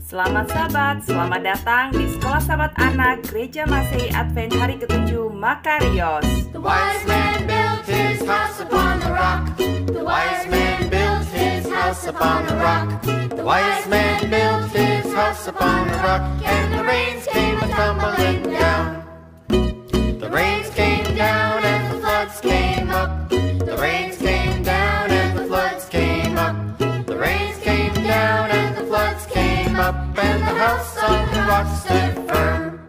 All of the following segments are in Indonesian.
Selamat sahabat, selamat datang di Sekolah Sahabat Anak Gereja Masehi Advent hari ke-7 Makarios. The wise man built his house upon the rock. The wise man built his house upon the rock. The wise man built his house upon the rock. And the rains came a-tumbling down. The rains came down and the floods came up. The rains came down and the floods came up. The rains came down and the floods came up. And the house on the rock stood firm.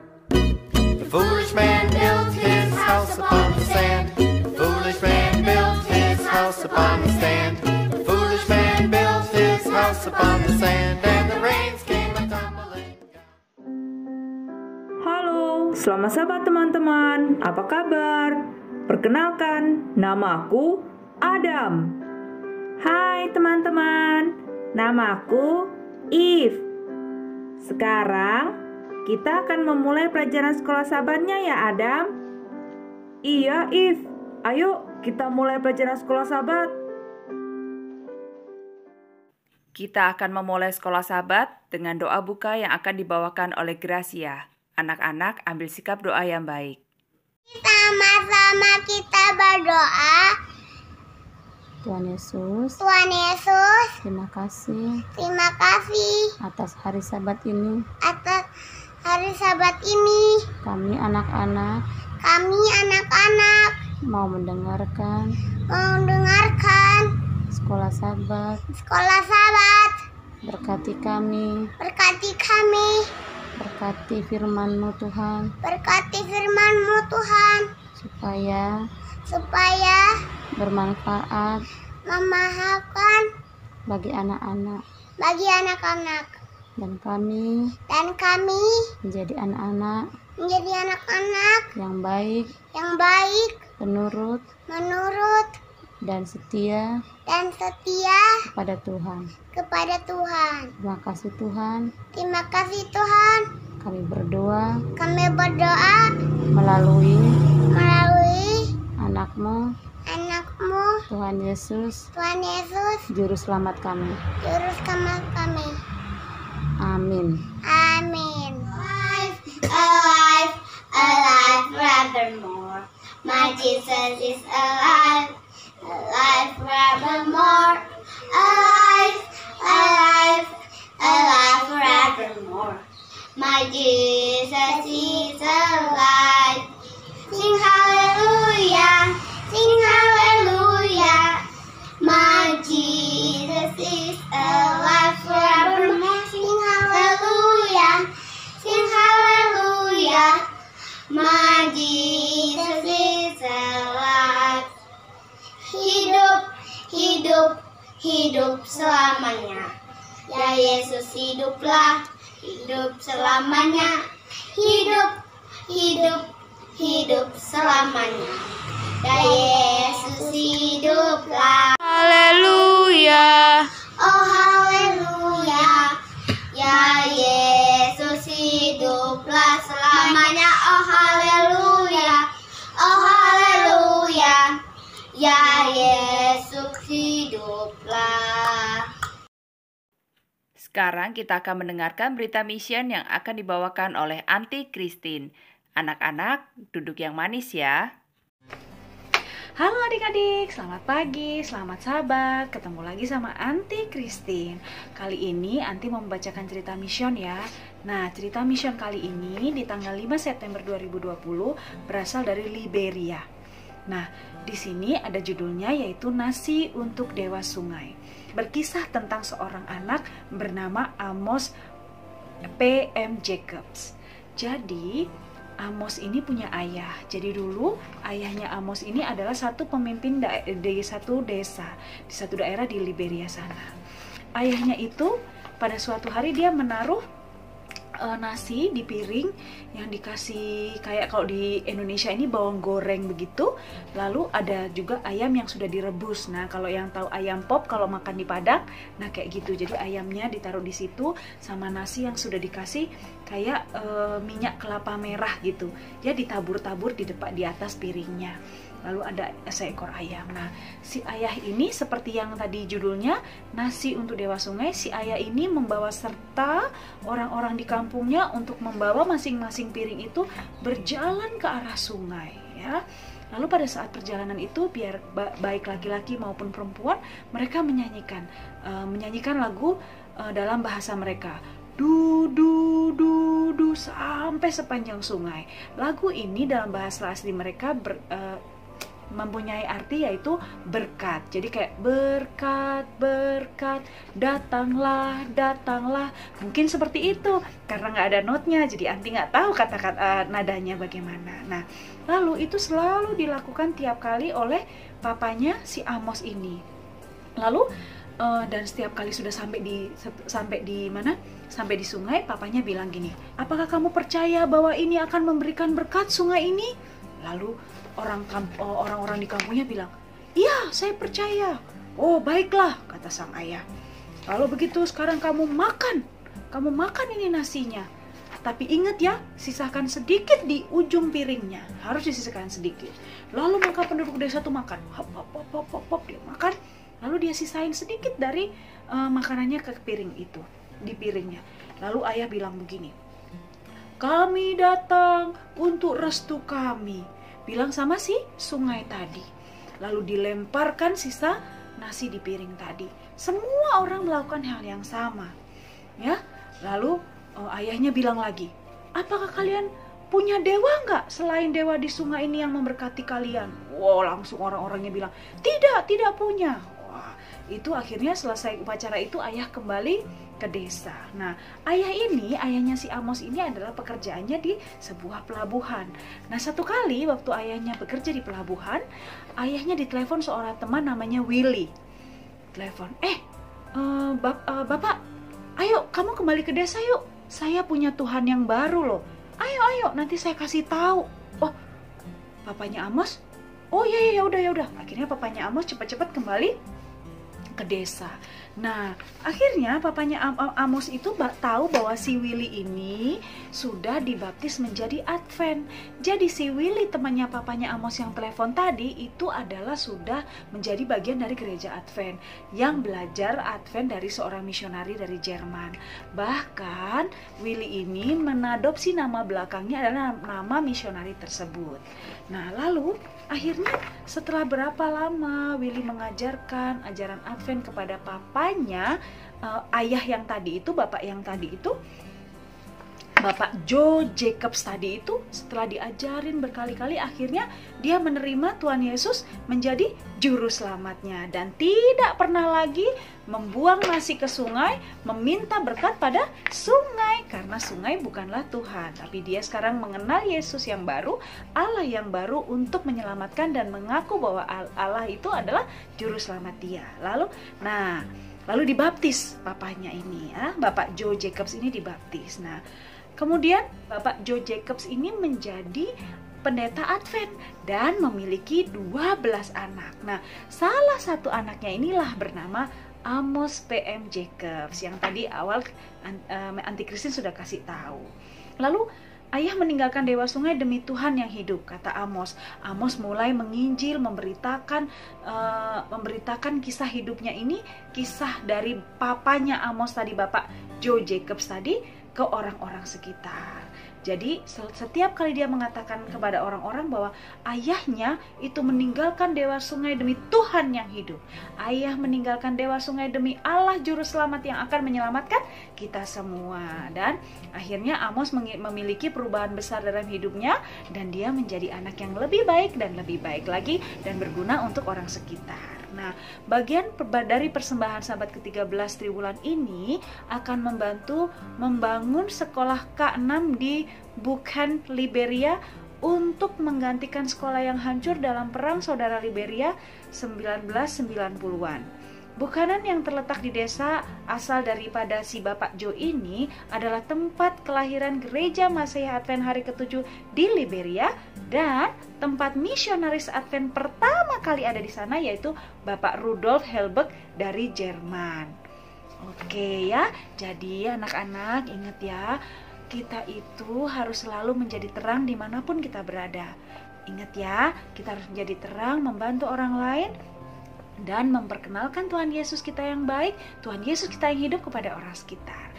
The foolish man built his house upon the sand. The foolish man built his house upon the sand. The foolish man built his house upon the sand. And the rains came a-tumbling down. Halo, selamat sahabat teman-teman. Apa kabar? Perkenalkan, namaku Adam. Hai teman-teman, namaku Eve. Sekarang kita akan memulai pelajaran sekolah sahabatnya ya Adam. Iya Eve, ayo kita mulai pelajaran sekolah sahabat. Kita akan memulai sekolah sahabat dengan doa buka yang akan dibawakan oleh Gracia. Anak-anak ambil sikap doa yang baik. Sama-sama kita berdoa. Tuhan Yesus, terima kasih atas hari Sabat ini. Kami anak-anak mau mendengarkan sekolah Sabat. Berkati kami, berkati firman-Mu Tuhan, supaya bermanfaat bagi anak-anak, dan kami menjadi anak-anak yang baik, penurut dan setia kepada Tuhan. Terima kasih Tuhan. Kami berdoa melalui anakmu Tuhan Yesus, Juru Selamat kami. Amin. Alive forevermore. My Jesus is alive forevermore. Alive forevermore. My Jesus is alive. Sing hallelujah, my Jesus is alive forevermore. Sing hallelujah, my Jesus is alive. Hidup selamanya. Ya Yesus hiduplah, hidup selamanya. Hidup selamanya. Ya Yesus hiduplah. Haleluya. Oh haleluya. Ya Yesus hiduplah selamanya. Oh haleluya. Ya Yesus hiduplah. Sekarang kita akan mendengarkan berita mission yang akan dibawakan oleh Aunty Christine. Anak-anak, duduk yang manis ya. Halo adik-adik, selamat pagi, selamat sahabat. Ketemu lagi sama Aunty Christine. Kali ini Aunty mau membacakan cerita mission ya. Nah, cerita mission kali ini di tanggal 5 September 2020 berasal dari Liberia. Nah, di sini ada judulnya yaitu Nasi untuk Dewa Sungai. Berkisah tentang seorang anak bernama Amos P.M. Jacobs. Jadi Amos ini punya ayah. Jadi dulu ayahnya Amos ini adalah satu pemimpin di satu desa, di satu daerah di Liberia sana. Ayahnya itu pada suatu hari dia menaruh nasi di piring yang dikasih kayak kalau di Indonesia ini bawang goreng begitu. Lalu ada juga ayam yang sudah direbus. Nah, kalau yang tahu ayam pop kalau makan di Padang, nah kayak gitu. Jadi ayamnya ditaruh di situ sama nasi yang sudah dikasih kayak minyak kelapa merah gitu. Ya ditabur-tabur di atas piringnya. lalu ada seekor ayam. Nah, si ayah ini seperti yang tadi judulnya, nasi untuk Dewa Sungai, si ayah ini membawa serta orang-orang di kampungnya untuk membawa masing-masing piring itu berjalan ke arah sungai, ya. Lalu pada saat perjalanan itu, biar baik laki-laki maupun perempuan, mereka menyanyikan lagu dalam bahasa mereka. Du du du du sampai sepanjang sungai. Lagu ini dalam bahasa asli mereka mempunyai arti yaitu berkat. Jadi kayak berkat, berkat, datanglah, datanglah. Mungkin seperti itu. Karena nggak ada notnya, jadi Anti nggak tahu kata-kata nadanya bagaimana. Nah, lalu itu selalu dilakukan tiap kali oleh papanya si Amos ini. Lalu dan setiap kali sudah sampai di sungai, papanya bilang gini, apakah kamu percaya bahwa ini akan memberikan berkat sungai ini? Lalu orang-orang di kampungnya bilang, iya, saya percaya. Oh, baiklah, kata sang ayah. Kalau begitu sekarang kamu makan ini nasinya. Tapi ingat ya, sisakan sedikit di ujung piringnya, harus disisakan sedikit. Lalu maka penduduk desa itu makan, hop, dia makan. Lalu dia sisain sedikit dari makanannya ke piring itu, di piringnya. Lalu ayah bilang begini, kami datang untuk restu kami, bilang sama si sungai tadi. Lalu dilemparkan sisa nasi di piring tadi. Semua orang melakukan hal yang sama, ya. Lalu ayahnya bilang lagi, apakah kalian punya dewa nggak selain dewa di sungai ini yang memberkati kalian? Wow, langsung orang-orangnya bilang, tidak punya. Wah, itu akhirnya selesai upacara itu ayah kembali ke desa. Nah, ayahnya si Amos ini adalah pekerjaannya di sebuah pelabuhan. Nah, satu kali waktu ayahnya bekerja di pelabuhan, ayahnya ditelepon seorang teman namanya Willy. Telepon, Bapak, ayo kamu kembali ke desa yuk. Saya punya Tuhan yang baru loh. Ayo, nanti saya kasih tahu. Oh, papanya Amos? Oh ya udah. Akhirnya papanya Amos cepat-cepat kembali ke desa. Nah, akhirnya papanya Amos itu tahu bahwa si Willy ini sudah dibaptis menjadi Advent. Jadi si Willy, temannya papanya Amos yang telepon tadi, itu adalah sudah menjadi bagian dari gereja Advent yang belajar Advent dari seorang misionari dari Jerman. Bahkan Willy ini menadopsi nama belakangnya adalah nama misionari tersebut. Nah, lalu akhirnya setelah berapa lama Willy mengajarkan ajaran Advent kepada papanya, ayah yang tadi itu, bapak yang tadi itu, Bapak Joe Jacobs tadi itu, setelah diajarin berkali-kali, akhirnya dia menerima Tuhan Yesus menjadi juru selamatnya dan tidak pernah lagi membuang nasi ke sungai, meminta berkat pada sungai, karena sungai bukanlah Tuhan, tapi dia sekarang mengenal Yesus yang baru, Allah yang baru untuk menyelamatkan dan mengaku bahwa Allah itu adalah juru selamat dia. Lalu dibaptis papanya ini, ya, Bapak Joe Jacobs ini dibaptis. Nah, kemudian Bapak Joe Jacobs ini menjadi pendeta Advent dan memiliki 12 anak. Nah, salah satu anaknya inilah bernama Amos PM Jacobs yang tadi awal Anti Kristin sudah kasih tahu. Lalu ayah meninggalkan Dewa Sungai demi Tuhan yang hidup, kata Amos. Amos mulai menginjil, memberitakan kisah hidupnya ini, kisah dari papanya Amos tadi, Bapak Joe Jacobs tadi, ke orang-orang sekitar. Jadi setiap kali dia mengatakan kepada orang-orang bahwa ayahnya itu meninggalkan Dewa Sungai demi Tuhan yang hidup. Ayah meninggalkan Dewa Sungai demi Allah Juru Selamat yang akan menyelamatkan kita semua. Dan akhirnya Amos memiliki perubahan besar dalam hidupnya dan dia menjadi anak yang lebih baik dan lebih baik lagi dan berguna untuk orang sekitar. Nah, bagian dari persembahan Sabat ke-13 Triwulan ini akan membantu membangun sekolah K6 di Buchan, Liberia untuk menggantikan sekolah yang hancur dalam Perang Saudara Liberia 1990-an. Buchanan yang terletak di desa asal daripada si Bapak Joe ini adalah tempat kelahiran gereja Masehi Advent hari ke-7 di Liberia dan tempat misionaris Advent pertama kali ada di sana yaitu Bapak Rudolf Helberg dari Jerman. Oke ya, jadi anak-anak ingat ya, kita itu harus selalu menjadi terang dimanapun kita berada. Ingat ya, kita harus menjadi terang, membantu orang lain, dan memperkenalkan Tuhan Yesus kita yang baik, Tuhan Yesus kita yang hidup kepada orang sekitar.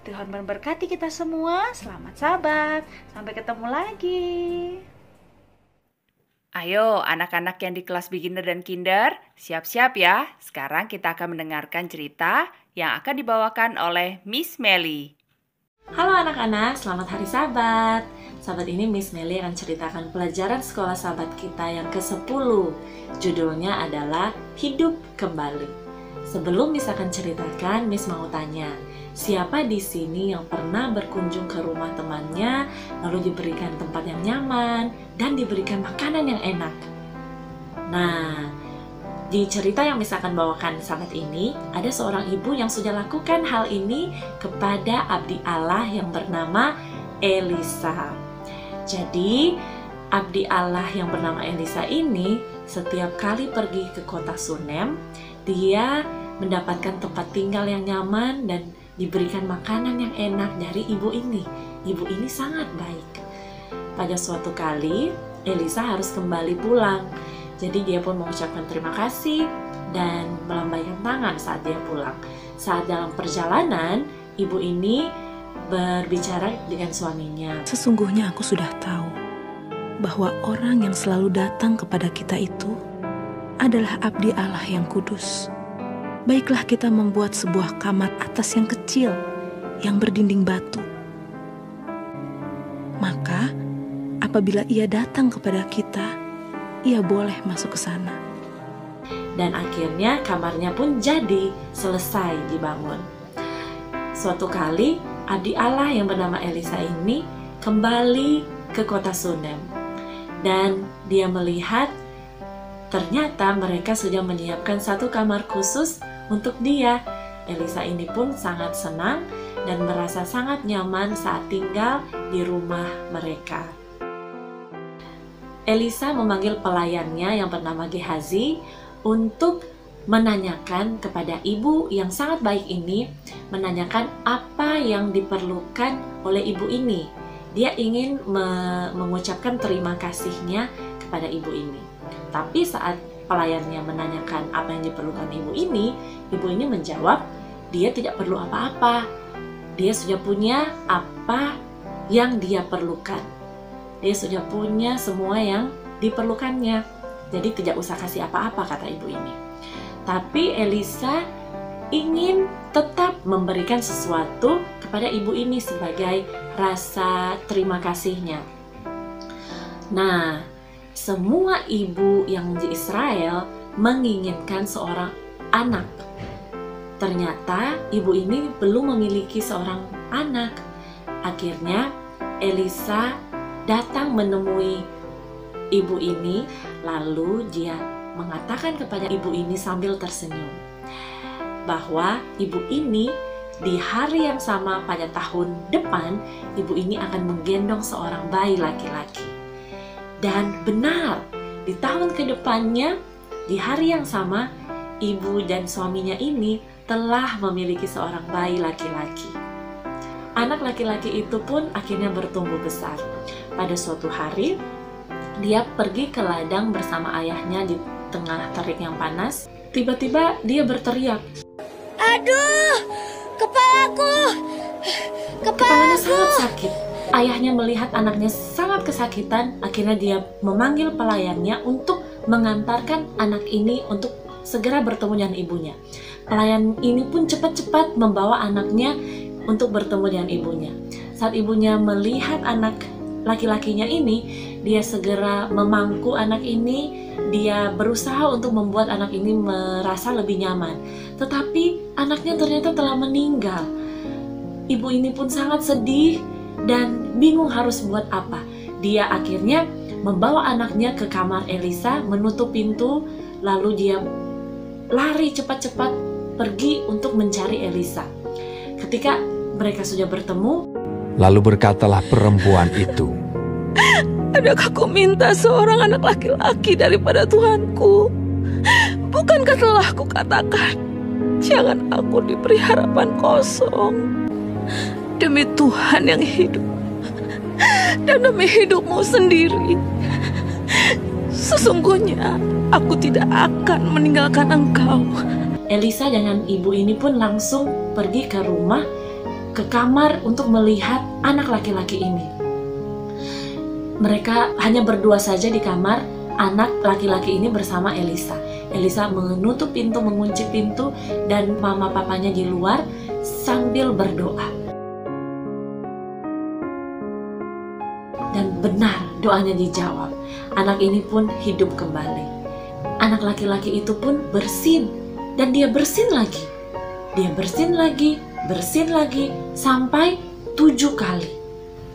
Tuhan memberkati kita semua. Selamat Sabat. Sampai ketemu lagi. Ayo anak-anak yang di kelas beginner dan kinder, siap-siap ya. Sekarang kita akan mendengarkan cerita yang akan dibawakan oleh Miss Melly. Halo anak-anak, selamat hari Sabat. Sabat ini Miss Melly akan ceritakan pelajaran sekolah Sabat kita yang ke-10. Judulnya adalah Hidup Kembali. Sebelum Miss akan ceritakan, Miss mau tanya, siapa di sini yang pernah berkunjung ke rumah temannya, lalu diberikan tempat yang nyaman, dan diberikan makanan yang enak? Nah, di cerita yang Miss akan bawakan saat ini, ada seorang ibu yang sudah lakukan hal ini kepada abdi Allah yang bernama Elisa. Jadi, abdi Allah yang bernama Elisa ini setiap kali pergi ke kota Sunem, dia mendapatkan tempat tinggal yang nyaman dan diberikan makanan yang enak dari ibu ini. Ibu ini sangat baik. Pada suatu kali, Elisa harus kembali pulang. Jadi dia pun mengucapkan terima kasih dan melambaikan tangan saat dia pulang. Saat dalam perjalanan, ibu ini berbicara dengan suaminya. Sesungguhnya aku sudah tahu bahwa orang yang selalu datang kepada kita itu adalah abdi Allah yang kudus. Baiklah kita membuat sebuah kamar atas yang kecil, yang berdinding batu. Maka, apabila ia datang kepada kita, ia boleh masuk ke sana. Dan akhirnya kamarnya pun jadi selesai dibangun. Suatu kali, abdi Allah yang bernama Elisa ini kembali ke kota Sunem. Dan dia melihat ternyata mereka sudah menyiapkan satu kamar khusus untuk dia. Elisa ini pun sangat senang dan merasa sangat nyaman saat tinggal di rumah mereka. Elisa memanggil pelayannya yang bernama Gehazi untuk menanyakan kepada ibu yang sangat baik ini, menanyakan apa yang diperlukan oleh ibu ini. Dia ingin mengucapkan terima kasihnya kepada ibu ini. Tapi saat pelayannya menanyakan apa yang diperlukan ibu ini menjawab, dia tidak perlu apa-apa. Dia sudah punya apa yang dia perlukan. Dia sudah punya semua yang diperlukannya. Jadi tidak usah kasih apa-apa, kata ibu ini. Tapi Elisa ingin tetap memberikan sesuatu kepada ibu ini sebagai rasa terima kasihnya. Nah, semua ibu yang di Israel menginginkan seorang anak. Ternyata ibu ini belum memiliki seorang anak. Akhirnya Elisa datang menemui ibu ini, lalu dia mengatakan kepada ibu ini sambil tersenyum bahwa ibu ini di hari yang sama pada tahun depan, ibu ini akan menggendong seorang bayi laki-laki. Dan benar, di tahun kedepannya, di hari yang sama, ibu dan suaminya ini telah memiliki seorang bayi laki-laki. Anak laki-laki itu pun akhirnya bertumbuh besar. Pada suatu hari, dia pergi ke ladang bersama ayahnya di tengah terik yang panas. Tiba-tiba dia berteriak, Aduh, kepalaku! Kepalanya sangat sakit. Ayahnya melihat anaknya sangat kesakitan, akhirnya dia memanggil pelayannya untuk mengantarkan anak ini untuk segera bertemu dengan ibunya. Pelayan ini pun cepat-cepat membawa anaknya untuk bertemu dengan ibunya. Saat ibunya melihat anak laki-lakinya ini, dia segera memangku anak ini. Dia berusaha untuk membuat anak ini merasa lebih nyaman. Tetapi anaknya ternyata telah meninggal. Ibu ini pun sangat sedih dan bingung harus buat apa. Dia akhirnya membawa anaknya ke kamar Elisa, menutup pintu, lalu dia lari cepat-cepat pergi untuk mencari Elisa. Ketika mereka sudah bertemu, lalu berkatalah perempuan itu, Adakah kau minta seorang anak laki-laki daripada Tuhanku? Bukankah telah kukatakan, jangan aku diberi harapan kosong? Demi Tuhan yang hidup dan demi hidupmu sendiri, Sesungguhnya aku tidak akan meninggalkan engkau. Elisa dengan ibu ini pun langsung pergi ke rumah, ke kamar untuk melihat anak laki-laki ini. Mereka hanya berdua saja di kamar, anak laki-laki ini bersama Elisa. Elisa menutup pintu, mengunci pintu, dan mama papanya di luar sambil berdoa. Dan benar doanya dijawab. Anak ini pun hidup kembali. Anak laki-laki itu pun bersin, dan dia bersin lagi. Dia bersin lagi, sampai 7 kali.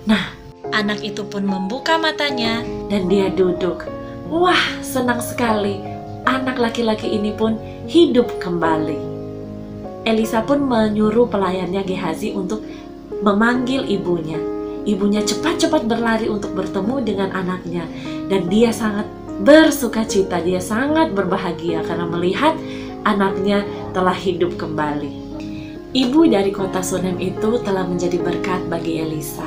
Nah, anak itu pun membuka matanya dan dia duduk. Wah, senang sekali. Anak laki-laki ini pun hidup kembali. Elisa pun menyuruh pelayannya Gehazi untuk memanggil ibunya. Ibunya cepat-cepat berlari untuk bertemu dengan anaknya. Dan dia sangat bersukacita, dia sangat berbahagia karena melihat anaknya telah hidup kembali. Ibu dari kota Sunem itu telah menjadi berkat bagi Elisa.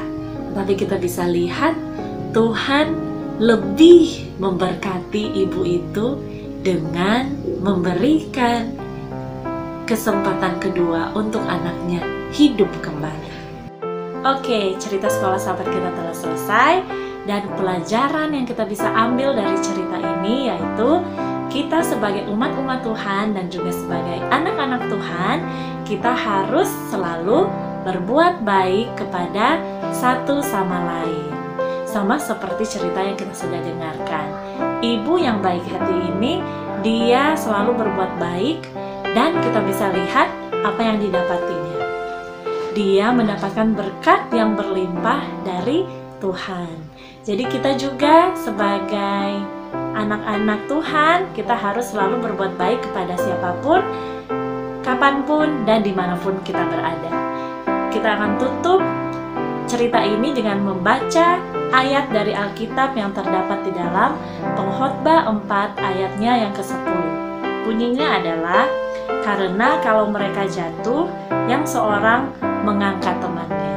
Tapi kita bisa lihat Tuhan lebih memberkati ibu itu dengan memberikan kesempatan kedua untuk anaknya hidup kembali. Oke, cerita sekolah sahabat kita telah selesai, dan pelajaran yang kita bisa ambil dari cerita ini yaitu kita sebagai umat-umat Tuhan dan juga sebagai anak-anak Tuhan, kita harus selalu berbuat baik kepada satu sama lain. Sama seperti cerita yang kita sudah dengarkan. Ibu yang baik hati ini, dia selalu berbuat baik dan kita bisa lihat apa yang didapatinya. Dia mendapatkan berkat yang berlimpah dari Tuhan. Jadi kita juga sebagai anak-anak Tuhan, kita harus selalu berbuat baik kepada siapapun, kapanpun, dan dimanapun kita berada. Kita akan tutup cerita ini dengan membaca ayat dari Alkitab yang terdapat di dalam Pengkhotbah 4 ayatnya yang ke-10. Bunyinya adalah, karena kalau mereka jatuh, yang seorang mengangkat temannya.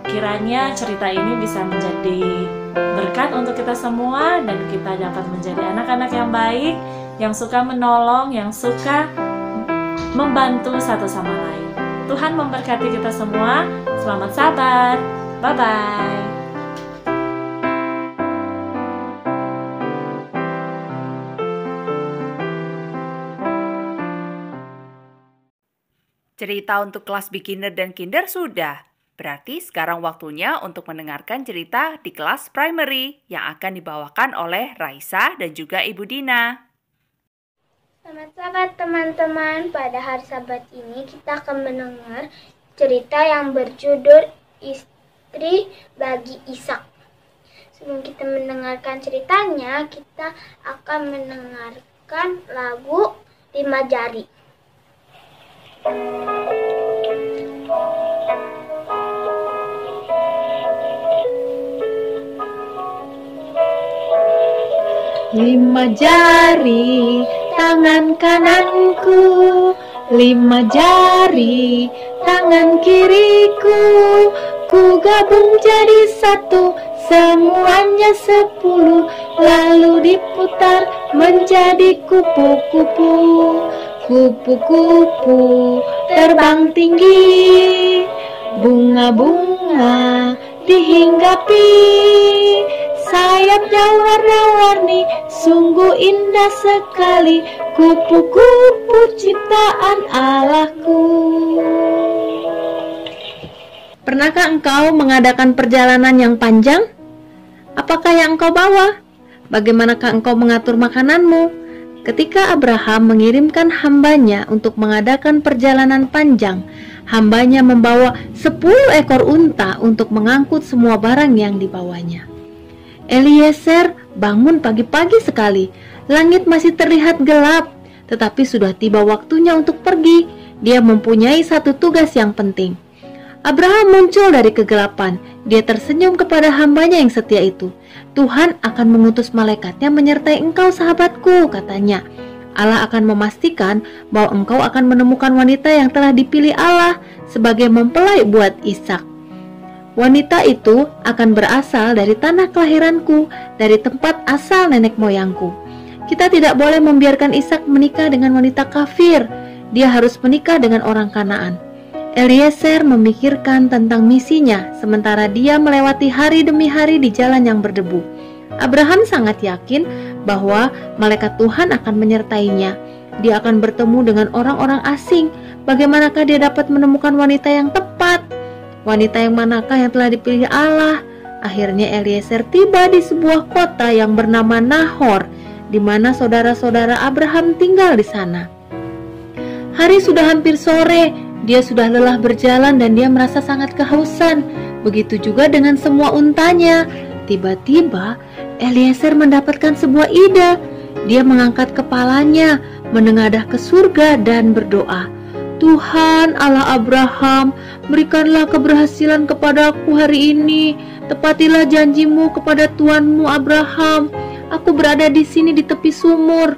Kiranya cerita ini bisa menjadi berkat untuk kita semua dan kita dapat menjadi anak-anak yang baik, yang suka menolong, yang suka membantu satu sama lain. Tuhan memberkati kita semua. Selamat sabat. Bye-bye. Cerita untuk kelas beginner dan kinder sudah. Berarti sekarang waktunya untuk mendengarkan cerita di kelas primary yang akan dibawakan oleh Raisa dan juga Ibu Dina. Selamat sabat teman-teman, pada hari sabat ini kita akan mendengar cerita yang berjudul Istri bagi Ishak. Sebelum kita mendengarkan ceritanya, kita akan mendengarkan lagu 5 Jari. Lima jari tangan kananku, 5 jari tangan kiriku, ku gabung jadi satu, semuanya 10, lalu diputar menjadi kupu-kupu. Kupu-kupu terbang tinggi, bunga-bunga dihinggapi, sayapnya warna-warni, sungguh indah sekali, kupu-kupu ciptaan Allahku. Pernahkah engkau mengadakan perjalanan yang panjang? Apakah yang engkau bawa? Bagaimanakah engkau mengatur makananmu? Ketika Abraham mengirimkan hambanya untuk mengadakan perjalanan panjang, hambanya membawa 10 ekor unta untuk mengangkut semua barang yang dibawanya. Eliezer bangun pagi-pagi sekali. Langit masih terlihat gelap, tetapi sudah tiba waktunya untuk pergi. Dia mempunyai satu tugas yang penting. Abraham muncul dari kegelapan. Dia tersenyum kepada hambanya yang setia itu. Tuhan akan mengutus malaikatnya menyertai engkau, sahabatku, katanya. Allah akan memastikan bahwa engkau akan menemukan wanita yang telah dipilih Allah sebagai mempelai buat Ishak. Wanita itu akan berasal dari tanah kelahiranku, dari tempat asal nenek moyangku. Kita tidak boleh membiarkan Ishak menikah dengan wanita kafir. Dia harus menikah dengan orang Kanaan. Eliezer memikirkan tentang misinya, sementara dia melewati hari demi hari di jalan yang berdebu. Abraham sangat yakin bahwa malaikat Tuhan akan menyertainya. Dia akan bertemu dengan orang-orang asing. Bagaimanakah dia dapat menemukan wanita yang tepat? Wanita yang manakah yang telah dipilih Allah? Akhirnya Eliezer tiba di sebuah kota yang bernama Nahor, di mana saudara-saudara Abraham tinggal di sana. Hari sudah hampir sore, dia sudah lelah berjalan dan dia merasa sangat kehausan. Begitu juga dengan semua untanya. Tiba-tiba Eliezer mendapatkan sebuah ide. Dia mengangkat kepalanya, menengadah ke surga dan berdoa, Tuhan Allah Abraham, berikanlah keberhasilan kepadaku hari ini. Tepatilah janjimu kepada Tuanmu Abraham. Aku berada di sini di tepi sumur.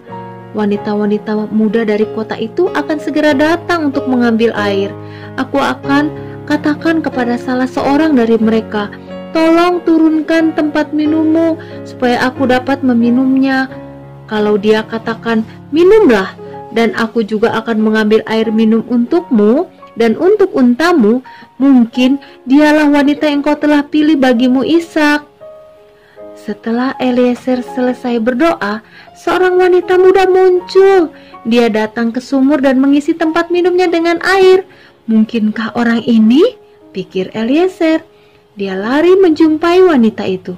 Wanita-wanita muda dari kota itu akan segera datang untuk mengambil air. Aku akan katakan kepada salah seorang dari mereka, tolong turunkan tempat minummu supaya aku dapat meminumnya. Kalau dia katakan, minumlah, dan aku juga akan mengambil air minum untukmu dan untuk untamu, mungkin dialah wanita yang kau telah pilih bagimu Ishak. Setelah Eliezer selesai berdoa, seorang wanita muda muncul. Dia datang ke sumur dan mengisi tempat minumnya dengan air. Mungkinkah orang ini? Pikir Eliezer. Dia lari menjumpai wanita itu.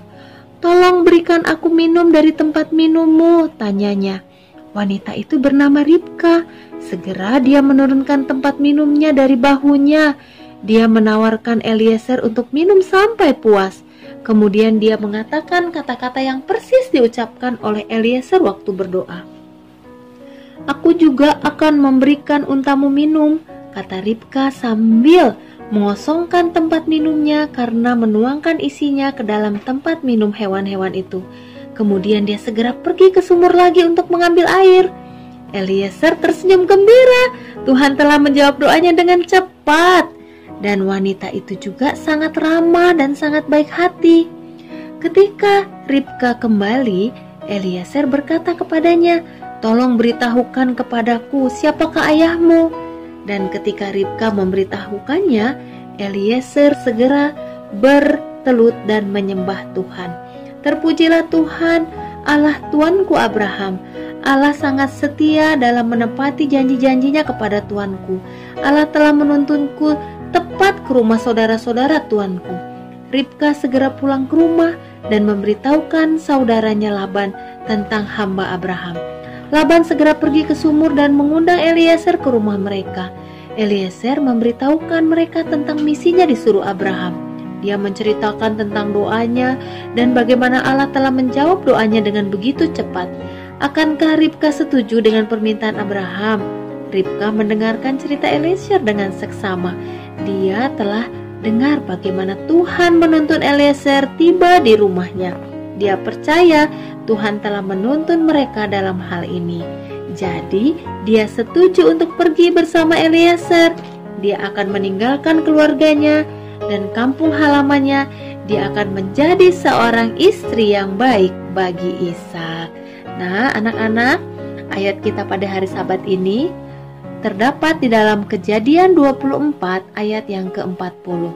Tolong berikan aku minum dari tempat minummu, tanyanya. Wanita itu bernama Ribka. Segera dia menurunkan tempat minumnya dari bahunya. Dia menawarkan Eliezer untuk minum sampai puas. Kemudian dia mengatakan kata-kata yang persis diucapkan oleh Eliezer waktu berdoa. Aku juga akan memberikan untamu minum, kata Ribka sambil mengosongkan tempat minumnya karena menuangkan isinya ke dalam tempat minum hewan-hewan itu. Kemudian dia segera pergi ke sumur lagi untuk mengambil air. Eliezer tersenyum gembira. Tuhan telah menjawab doanya dengan cepat. Dan wanita itu juga sangat ramah dan sangat baik hati. Ketika Ribka kembali, Eliezer berkata kepadanya, tolong beritahukan kepadaku siapakah ayahmu. Dan ketika Ribka memberitahukannya, Eliezer segera bertelut dan menyembah Tuhan. Terpujilah Tuhan, Allah Tuanku Abraham. Allah sangat setia dalam menepati janji-janjinya kepada Tuanku. Allah telah menuntunku tepat ke rumah saudara-saudara Tuanku. Ribka segera pulang ke rumah dan memberitahukan saudaranya Laban tentang hamba Abraham. Laban segera pergi ke sumur dan mengundang Eliezer ke rumah mereka. Eliezer memberitahukan mereka tentang misinya disuruh Abraham. Dia menceritakan tentang doanya dan bagaimana Allah telah menjawab doanya dengan begitu cepat. Akankah Ribka setuju dengan permintaan Abraham? Ribka mendengarkan cerita Eliezer dengan seksama. Dia telah dengar bagaimana Tuhan menuntun Eliezer tiba di rumahnya. Dia percaya Tuhan telah menuntun mereka dalam hal ini. Jadi, dia setuju untuk pergi bersama Eliezer. Dia akan meninggalkan keluarganya dan kampung halamannya. Dia akan menjadi seorang istri yang baik bagi Ishak. Nah, anak-anak, ayat kita pada hari Sabat ini terdapat di dalam Kejadian 24 ayat yang ke-40.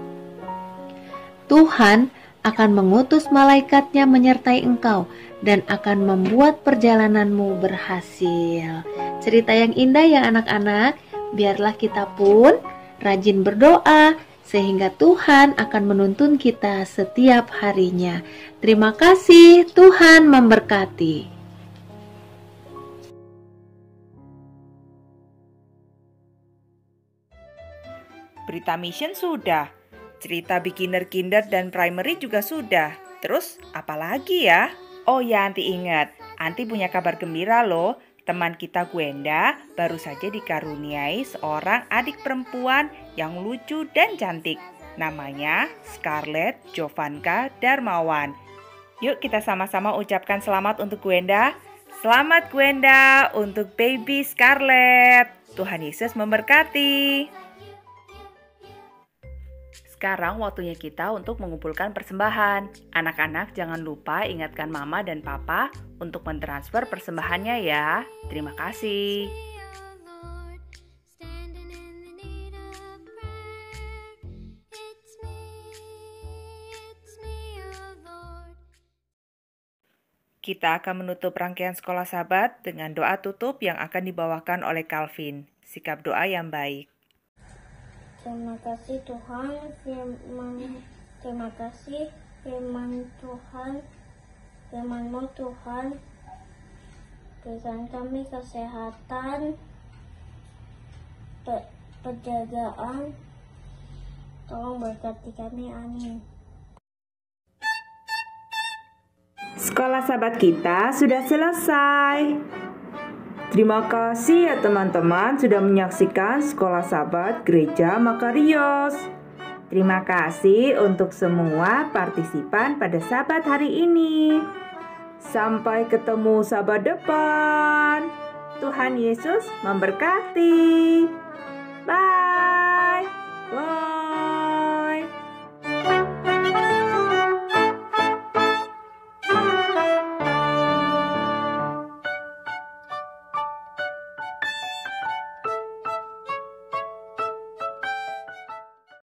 Tuhan akan mengutus malaikatnya menyertai engkau dan akan membuat perjalananmu berhasil. Cerita yang indah ya anak-anak. Biarlah kita pun rajin berdoa sehingga Tuhan akan menuntun kita setiap harinya. Terima kasih, Tuhan memberkati. Berita mission sudah, cerita beginner, kinder, dan primary juga sudah. Terus apa lagi ya? Oh ya, Anti ingat, Anti punya kabar gembira loh. Teman kita Gwenda baru saja dikaruniai seorang adik perempuan yang lucu dan cantik. Namanya Scarlett Jovanka Darmawan. Yuk kita sama-sama ucapkan selamat untuk Gwenda. Selamat Gwenda untuk baby Scarlett. Tuhan Yesus memberkati. Sekarang waktunya kita untuk mengumpulkan persembahan. Anak-anak jangan lupa ingatkan mama dan papa untuk mentransfer persembahannya ya. Terima kasih. Kita akan menutup rangkaian sekolah Sabat dengan doa tutup yang akan dibawakan oleh Calvin. Sikap doa yang baik. Terima kasih Tuhan, terima kasih firman Tuhan, firman-Mu Tuhan, berikan kami kesehatan, penjagaan, tolong berkati kami, amin. Sekolah Sabat kita sudah selesai. Terima kasih ya teman-teman sudah menyaksikan Sekolah Sabat Gereja Makarios. Terima kasih untuk semua partisipan pada Sabat hari ini. Sampai ketemu Sabat depan. Tuhan Yesus memberkati. Bye.